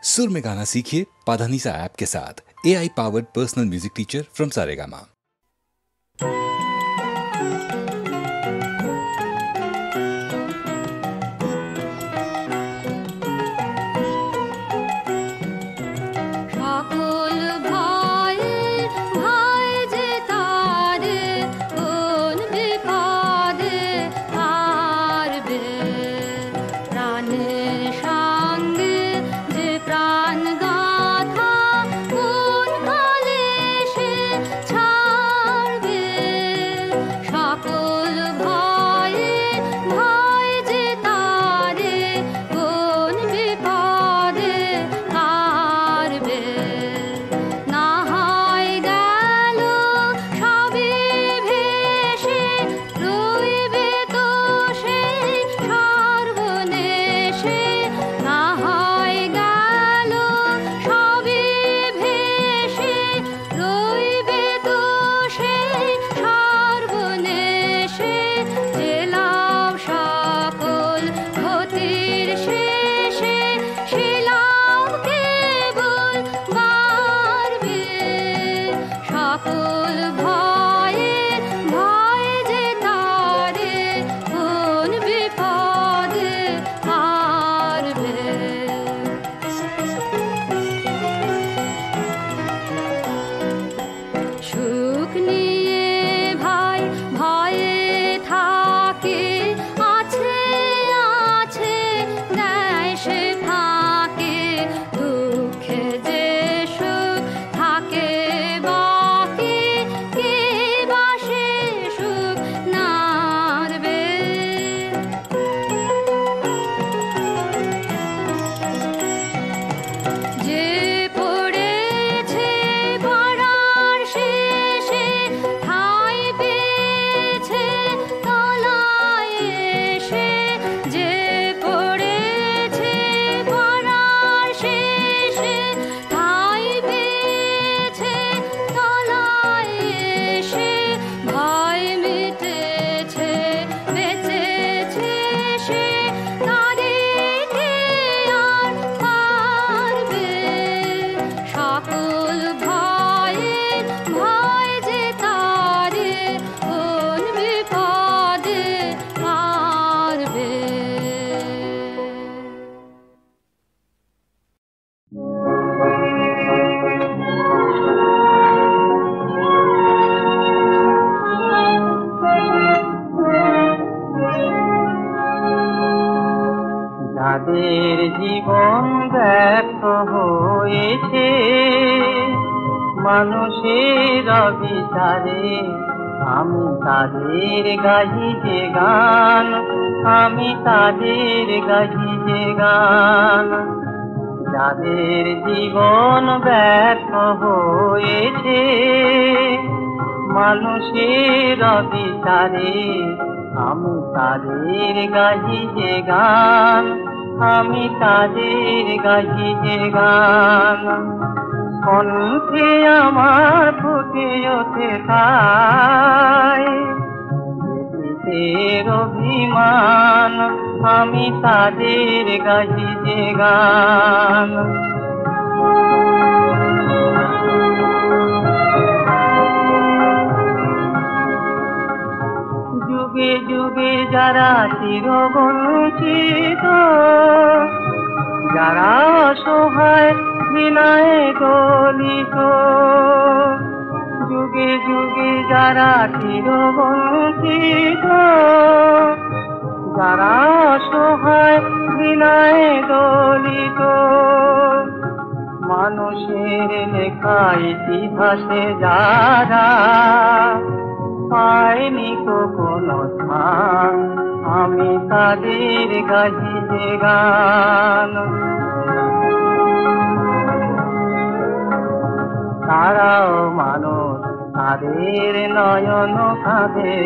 सुर में गाना सीखिए पाधानीसा ऐप के साथ। AI powered personal music teacher from Saregama. যাদের জীবন ব্যর্থ হয়েছে মানুষের অবিচারে, আমি তাদের গাহি যে গান, আমি তাদের গাহি যে গান। যাদের জীবন ব্যর্থ হয়েছে মানুষের অবিচারে, আমি তাদের গাহি যে গান, আমি তাদের গাহি যে গান। কণ্ঠে আমার ফুটে ওঠে তাই ব্রিটিশের অভিমান, আমি তাদের গাহি যে গান। যুগে যুগে যারা চিরবঞ্চিত, যারা অসহায় ঘৃণায় দলিত, যুগে যুগে যারা চিরবঞ্চিত, যারা অসহায় ঘৃণায় দলিত, মানুষের লেখা ইতিহাসে যারা পায়নি তো কোনো স্থান, আমি তাদের গাহি যে গান। তারাও মানুষ, তাদের নয়ন কাঁধে,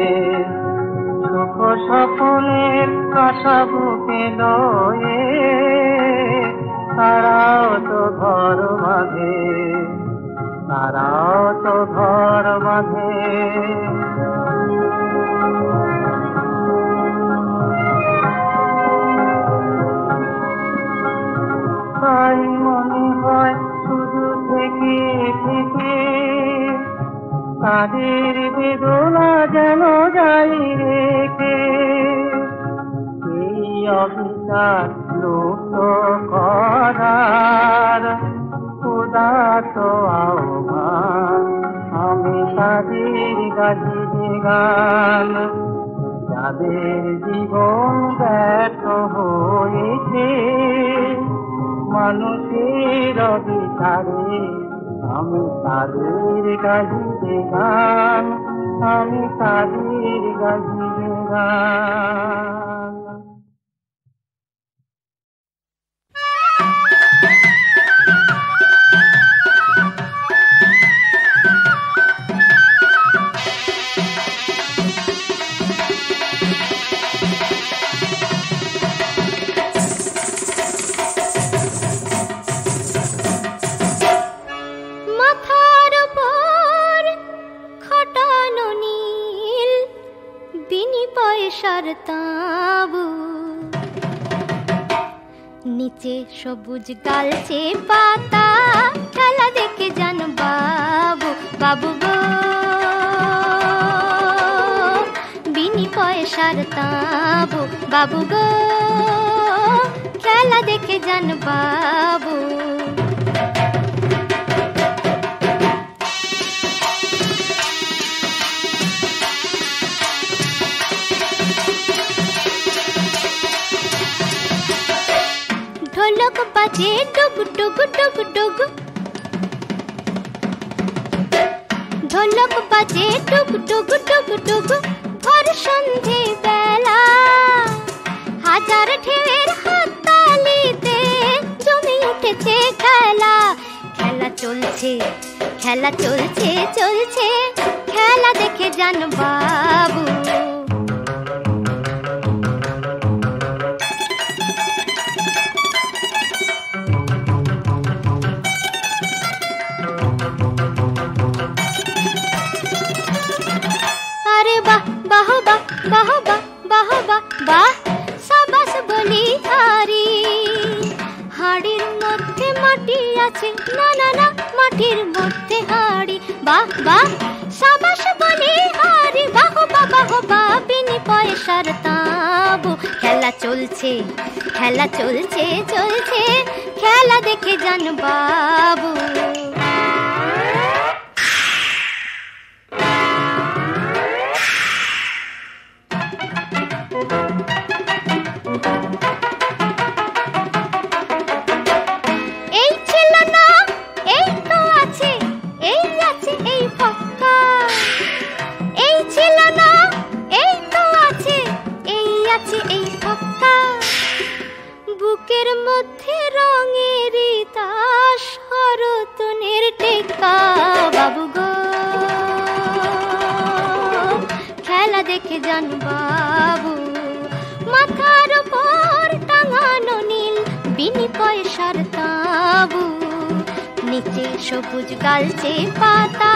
সুখ স্বপ্নের আশা বুকে লয়ে, তারাও তো ঘর বাঁধে, তারাও তো ঘর বাঁধে। তাই মনে হয় শুধু থেকে থেকে তাদের বেদনা যেন যাই রেখে। এই অভিশাপ লুপ্ত করার উদাত্ত আহ্বান আমি তাদের গাহিবে গান। যাদের জীবন ব্যর্থ হয়েছে মানুষের অবিচারে আমি তাদের গাহিবে গান, আমি তাদের গাহিবে গান। তাবু নিচে সবুজ গালছে পাতা খেলা দেখে যান বাবু বাবু গো বিনি পয়সার তাবু বাবু গো খেলা দেখে যান বাবু। ঢোলক বাজে ডুগ ডুগ ডুগ ডুগ, ঢোলক বাজে ডুগ ডুগ ডুগ ডুগ, ভোর সন্ধে বেলা হাজার ঢেউয়ের হাততালিতে জমে উঠেছে খেলা। খেলা চলছে খেলা চলছে চলছে খেলা দেখে যান বাবু। বাহ সাবাস বলি হারি, হাড়ির মধ্যে মাটি আছে না না না মাটির মধ্যে হাড়ি। বাহ বাহ সাবাস বলি হারি, বাহ বাহ বাহ বিনি পয়সার তাবু। খেলা চলছে খেলা চলছে চলছে খেলা দেখে যান বাবু। বুকের মধ্যে রঙের তাস হরতনের টেকা বাবু গো খেলা দেখে যান বাবু। মাথার উপর টাঙানো নীল বিনি পয়সার তাবু, নিচে সবুজ গালছে পাতা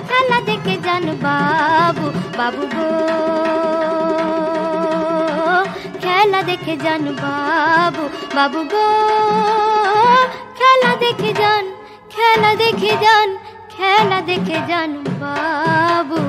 খেলা দেখে যান বাবু বাবু গো খেলা দেখে যান বাবু বাবু গো খেলা দেখে যান খেলা দেখে যান খেলা দেখে যান বাবু।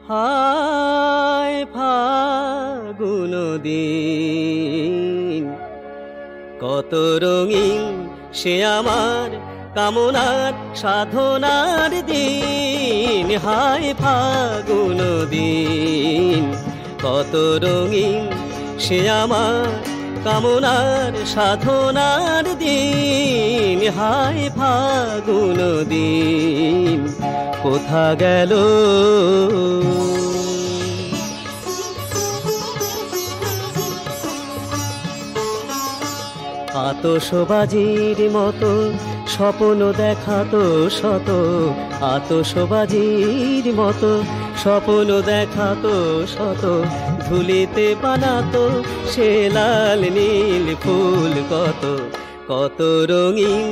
হায় ফাগুন দিন কত রঙিন সে আমার কামনার সাধনার দিন। হায় ফাগুন দিন কত রঙিন সে আমার কামনার সাধনার দিন। হায় ফাগুন দিন কোথা গেল আতশবাজির মতো স্বপ্ন দেখাতো শত, আতশবাজির মতো স্বপ্ন দেখাতো শত, ধুলিতে বানাতো সে লাল নীল ফুল কত, কত রঙিন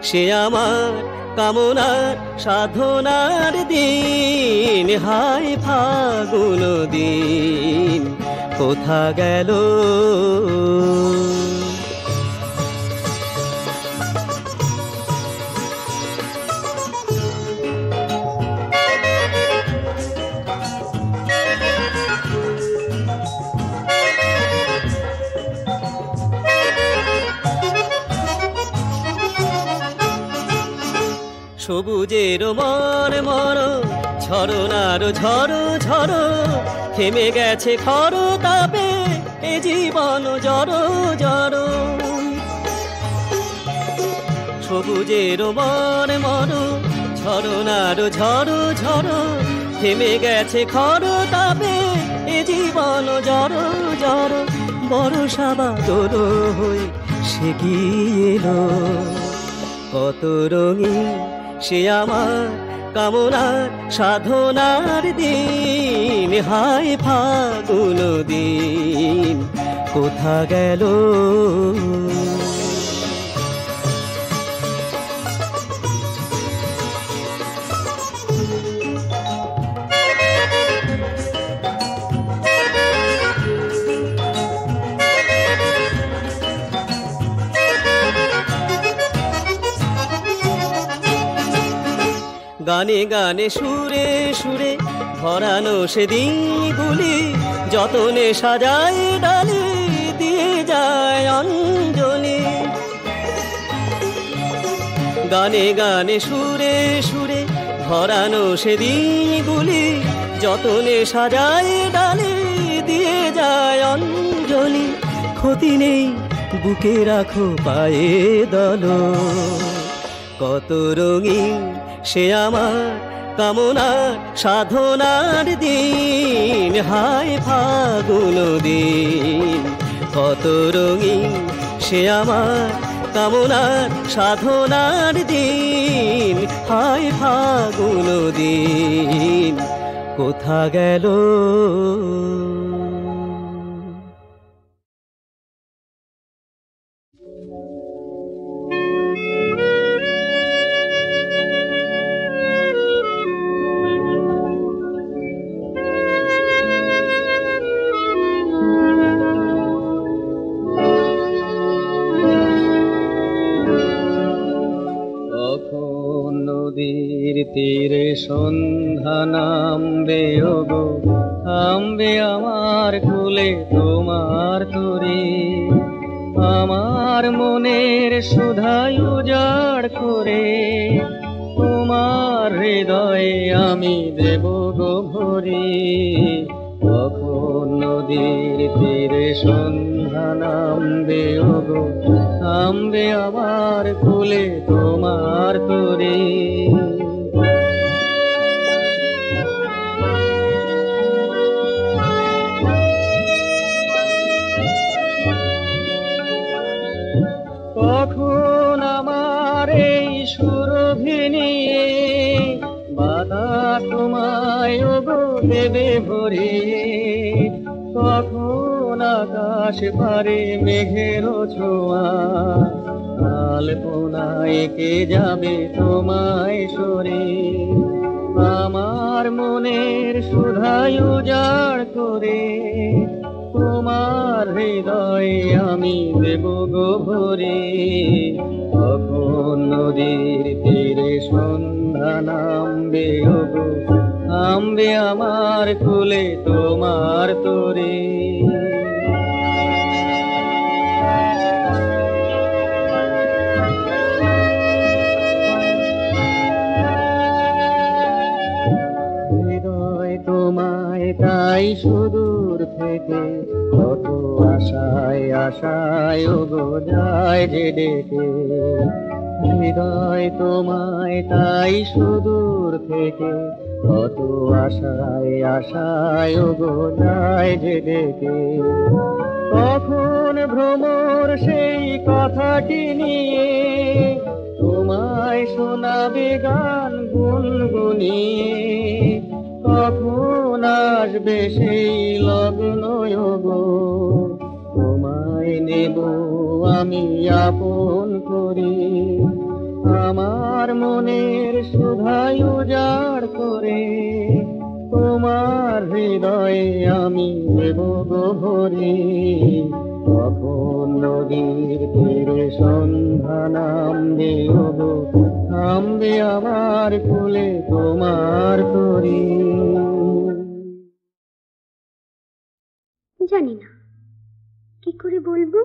সে আমার কামনার সাধনার দিন, হায় ফাগুন দিন কোথা গেল। সবুজের মর মর ঝরনার ঝড় ঝড়, থেমে গেছে খর তাপে এ জীবন জড় জড়। সবুজের মর মর ঝরনার ঝড় ঝড়, থেমে গেছে খর তাপে এ জীবন জড় জড়। বর্ষা বাদল হয়ে সে কি এলো, কত রঙিন সে আমার কামনার সাধনার দিন, হায় ফাগুন দিন কোথা গেল। গানে গানে সুরে সুরে ভরানো সেদিনগুলি, যতনে সাজায় ডালে দিয়ে যায় অঞ্জলি। গানে গানে সুরে সুরে ভরানো সেদিনগুলি, যতনে সাজায় ডালে দিয়ে যায় অঞ্জলি। ক্ষতি নেই বুকে রাখো পায়ে দলো, কত রঙিন সে আমার কামনার সাধনার দিন, হায় ফাগুন দিন কত রঙিন সে আমার কামনার সাধনার দিন, হায় ফাগুন দিন কোথা গেল। নদীর তীরে সন্ধ্যা নামবে ওগো, থামবে আমার কুলে তোমার তরি। আমার মনের সুধাই উজাড় করে তোমার হৃদয়ে আমি দেব গো ভরি। কখন নদীর তীরে সন্ধ্যা নামবে ওগো, থামবে আমার কুলে তোমার তরি। কখন আমার এই সুরভি নিয়ে বাতাস তোমায় ওগো দেবে ভরিয়ে। কখন আকাশ পারে মেঘের ছোঁয়া, আলপনায় কে যাবে তোমায় সরে। আমার মনের সুধাই উজাড় করে তোমার হৃদয়ে আমি দেব গো ভরে। কখন নদীর তীরে সন্ধ্যা নামবে ওগো, থামবে আমার কুলে তোমার তরে। হৃদয় তোমায় তাই সুদূর থেকে কত আশায় আশায় ওগো যায় যে ডেকে। হৃদয় তোমায় তাই সুদূর থেকে কত আশায় আশায় ওগো যায় যে ডেকে। কখন ভ্রমর সেই কথাটি নিয়ে তোমায় শোনাবে গান গুনগুনিয়ে। কখন আসবে সেই লগ্ন গো, তোমায় নেব আমি আপন করি, আমার মনের সুধায় উজাড় করে তোমার হৃদয়ে আমি দেব গো ভরি। তখন নদীর তীরে সন্ধ্যা নামবে গো, নামবে আমার কুলে তোমার তরি। জানি না কি করে বলবো।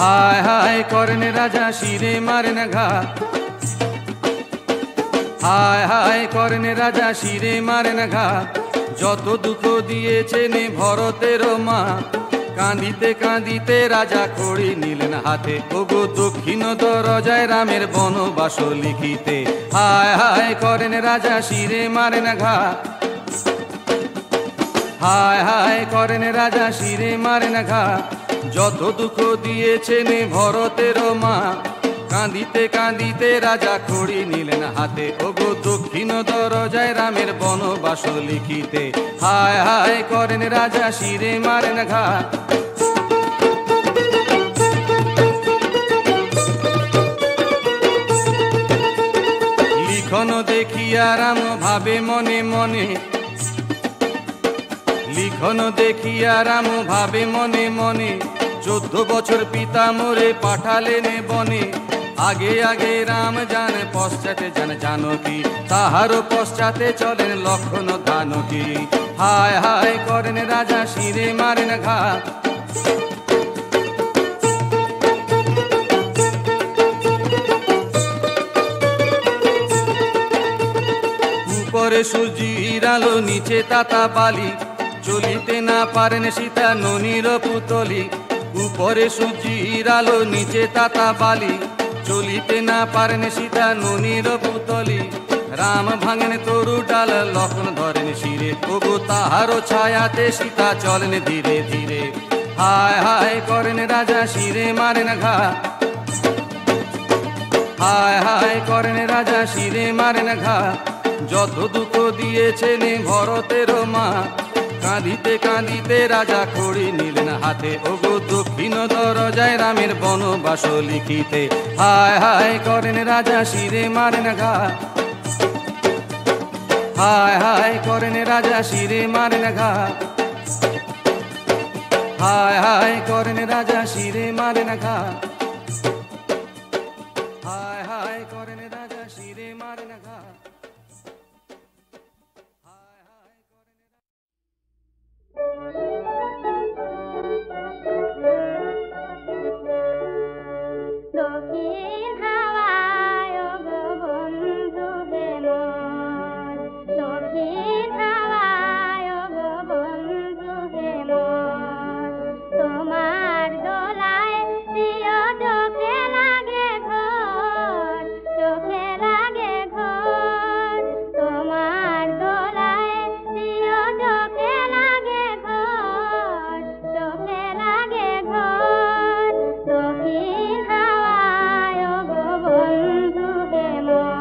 হায় হায় করেন রাজা শিরে মারেন ঘাত, হায় হায় করেন রাজা শিরে মারেন ঘাত, যত দুঃখ দিয়েছেন ভরতের মা, কাঁদিতে কাঁদিতে রাজা খড়ি নিলেন হাতে, ওগো দক্ষিণ দরজায় রামের বনবাস লিখিতে। হায় হায় করেন রাজা শিরে মারেন ঘাত, হায় হায় করেন রাজা শিরে মারেন ঘাত, যত দুঃখ দিয়েছেন ভরতের মা, কাঁদিতে কাঁদিতে রাজা খড়ি নিলেন হাতে, ওগো দক্ষিণ দরজায় রামের বনবাস লিখিতে। হায় হায় করেন রাজা শিরে মারেন ঘাত। লিখন দেখিয়া রাম ভাবে মনে মনে, লিখন দেখিয়া রাম ভাবে মনে মনে, 14 বছর পিতা মোরে পাঠালেন বনে, আগে আগে রাম যান পশ্চাতে যান জানকী, তাহারও পশ্চাতে চলেন লক্ষণ ধানকী। হায় হায় করেন রাজা শিরে মারেন ঘা, উপরে সূর্যের আলো নিচে তাতা বালি, চলিতে না পারেন সীতা ননির পুতলি। উপরে সূর্যের আলো নিচে তাতা বালি, চলিতে না পারেন সীতা ননির পুতলি। রাম ভাঙেন তরু ডাল লক্ষণ ধরেন শিরে, ওগো তাহারও ছায়াতে সীতা চলেন ধীরে ধীরে। হায় হায় করেন রাজা শিরে মারেন ঘা, হায় হায় করেন রাজা শিরে মারেন ঘা। যত দুঃখ দিয়েছেন ভরতের মা, কাঁদিতে কাঁদিতে রাজা খড়ি নিলেন হাতে, ওগো দক্ষিণ দরজায় রামের বনবাস লিখিতে। হায় হায় করেন রাজা শিরে মারেন ঘা, হায় হায় করেন রাজা শিরে মারেন ঘা, হায় হায় করেন রাজা শিরে মারেন ঘা, হায় হায় করেন রাজা শিরে মারেন ঘা। দক্ষিণ হাওয়ায় ওগো বন্ধু হে মোর, দক্ষিণ হাওয়ায় ওগো বন্ধু হে মোর। তোমার দোলায় প্রিয় চোখে লাগে ঘর, চোখে লাগে ঘর। তোমার দোলায় প্রিয় চোখে লাগে ঘর, চোখে লাগে ঘর। দক্ষিণ হাওয়ায় ওগো বন্ধু হে মোর।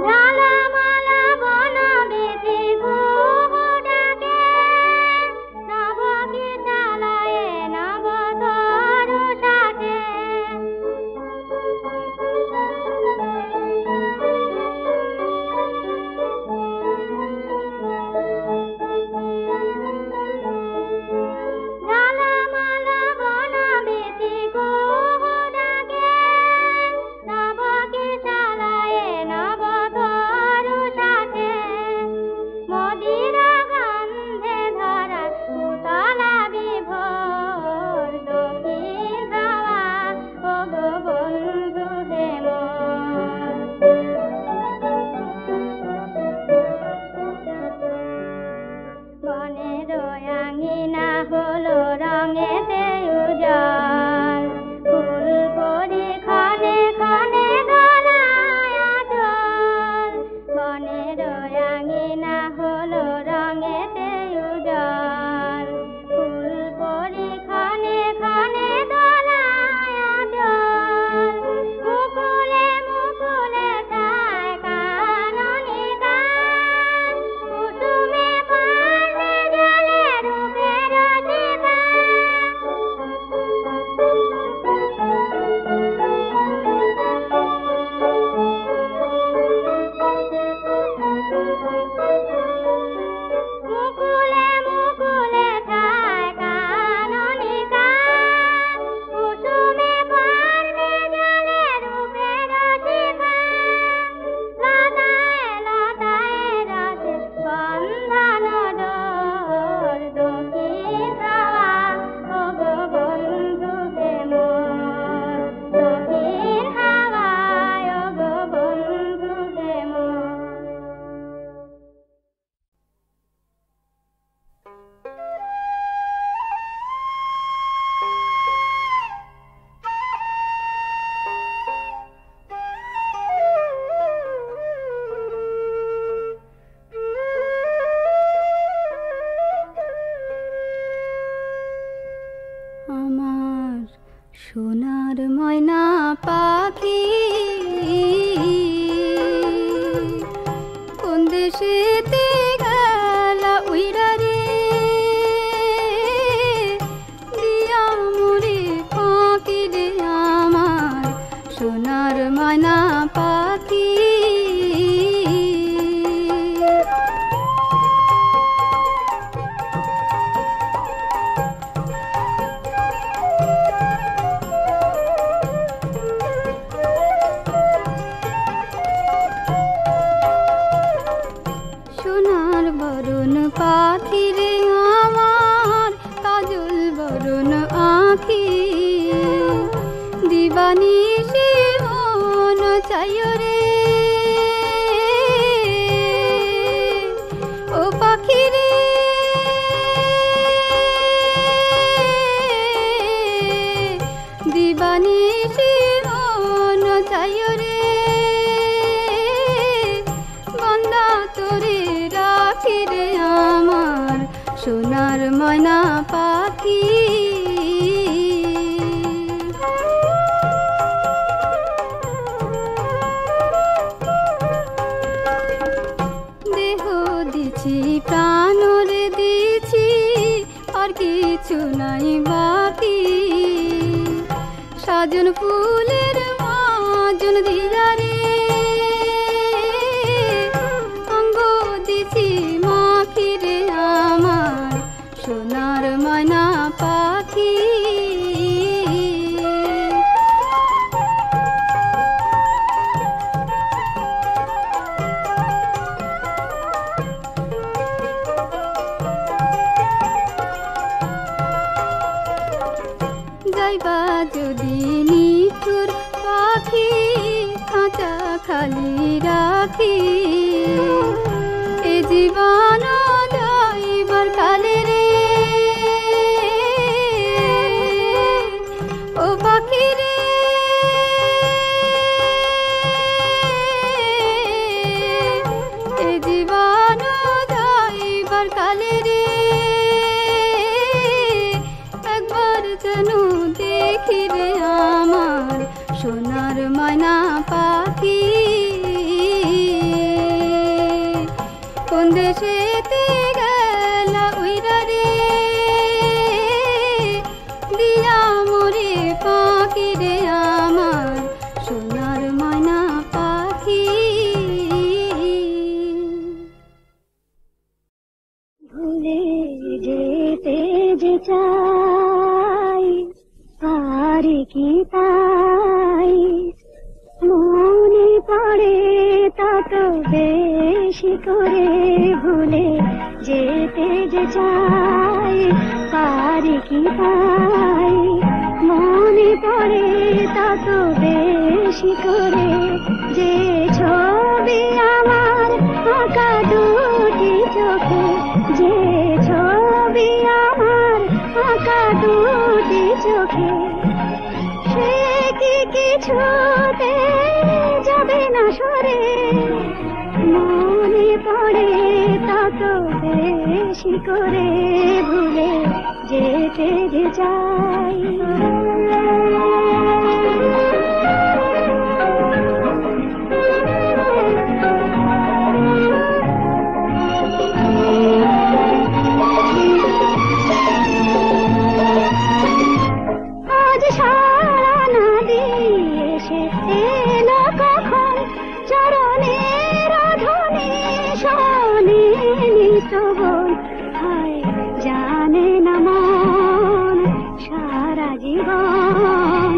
ঝালমালা বন বেদি ঘুঘু ডাকে, নব কি চালায়ে নব তরু শাকে। ঝালমালা বন বেদি ঘুঘু ডাকে, নব কি চালায়ে নব তরু শাকে। মদির গন্ধে ধরা উতলা বিভোর, দক্ষিণ হাওয়া ওগো বন্ধু হে মোর। বনের আঙিনা হলো রঙেতে উজাল, ফুল পরি ক্ষণে ক্ষণে দোলায় আদল। বনের আঙিনা হলো রঙেতে উজাল, ফুল পরি ক্ষণে ক্ষণে দোলায় আদল। মুকুলে মুকুলে চায় কাননি গান, কুসুমে পানে জলে রূপের শিখা। মুকুলে মুকুলে চায় কাননি গান, কুসুমে পানে জলে রূপের শিখা। লতায় লতায় রসে বন্ধন ডোর, দক্ষিণ হাওয়া ওগো বন্ধু হে মোর। দক্ষিণ হাওয়ায় ওগো বন্ধু হে মোর। আমার সোনার ময়না পাখি কোন দেশেতে গেলা উইরা রে, দিয়া মুড়ি ফাঁকি রে আমার সোনার ময়না পাখি। বানিসি মন চাইও রে বন্দা তোরে রাখি রে আমার সোনার ময়না পাখি দেহ দিছি প্রাণ রে দিছি আর কিছু নাই বাকি সাজন ফুলের মাজন দিয়া রে অঙ্গ দিছি মাখি রে আমার সোনার ময়না পাখি যাইবা যদি নিঠুর পাখি খাঁচা খালি রাখি এ জীবন যাইবার কালে রে ও পাখি রে এ জীবন যাইবার কালে রে একবার যেন দেখি রে আমার সোনার ময়না পাখি কোন দেশেতে গেলা উইরা রে দিয়া মোরে পাখি রে আমার সোনার ময়না পাখি ভুলে যেতে যে চাই পারি কি তাই মনে পড়ে তত বেশি করে ভুলে যেতে যে চাই পারি কি তাই মনে পড়ে তত বেশি করে যে ছবি আমার আঁকা দুটি চোখে যে ছবি আমার আঁকা দুটি চোখে সে কি কিছুতে যাবে না সরে মনে পড়ে তত বেশি করে ভুলে যেতে যে চাই আজ সারা না দিয়ে সে এলো কখন চরণের ধ্বনি শোনে নিস্তবন হায় জানে না মন সারা জীবন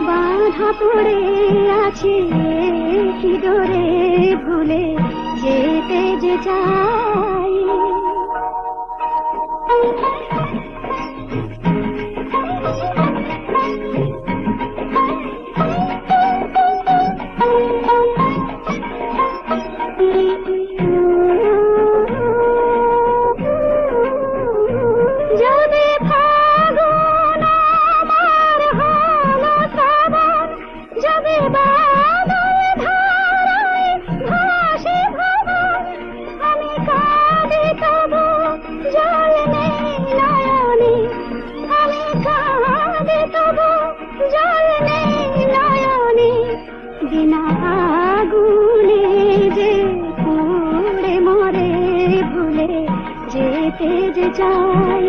বাধা পড়ে আছে কি ডোরে ভুলে যেতে যে চাই যাবে ফাগুন আমার হলো শ্রাবণ যাবে বাদল ধারায় ভাসে ভবন আমি কাঁদি তবু জল নেই নয়নে আমি কাঁদি তবু জল নেই নয়নে বিনা আগুনে যে পুড়ে মরে ভুলে যেতে যে চাই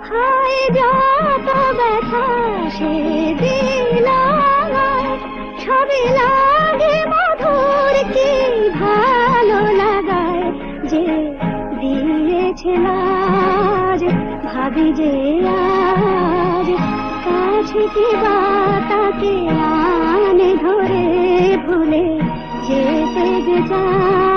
হায় যত ব্যথা সে দিল ছবি লাগে মধুর কি ভালো লাগায় যে দিয়েছে লাজ ভাবি যে আজ কাছে কি বা তাকে আনে ধরে ভুলে যেতে যে চাই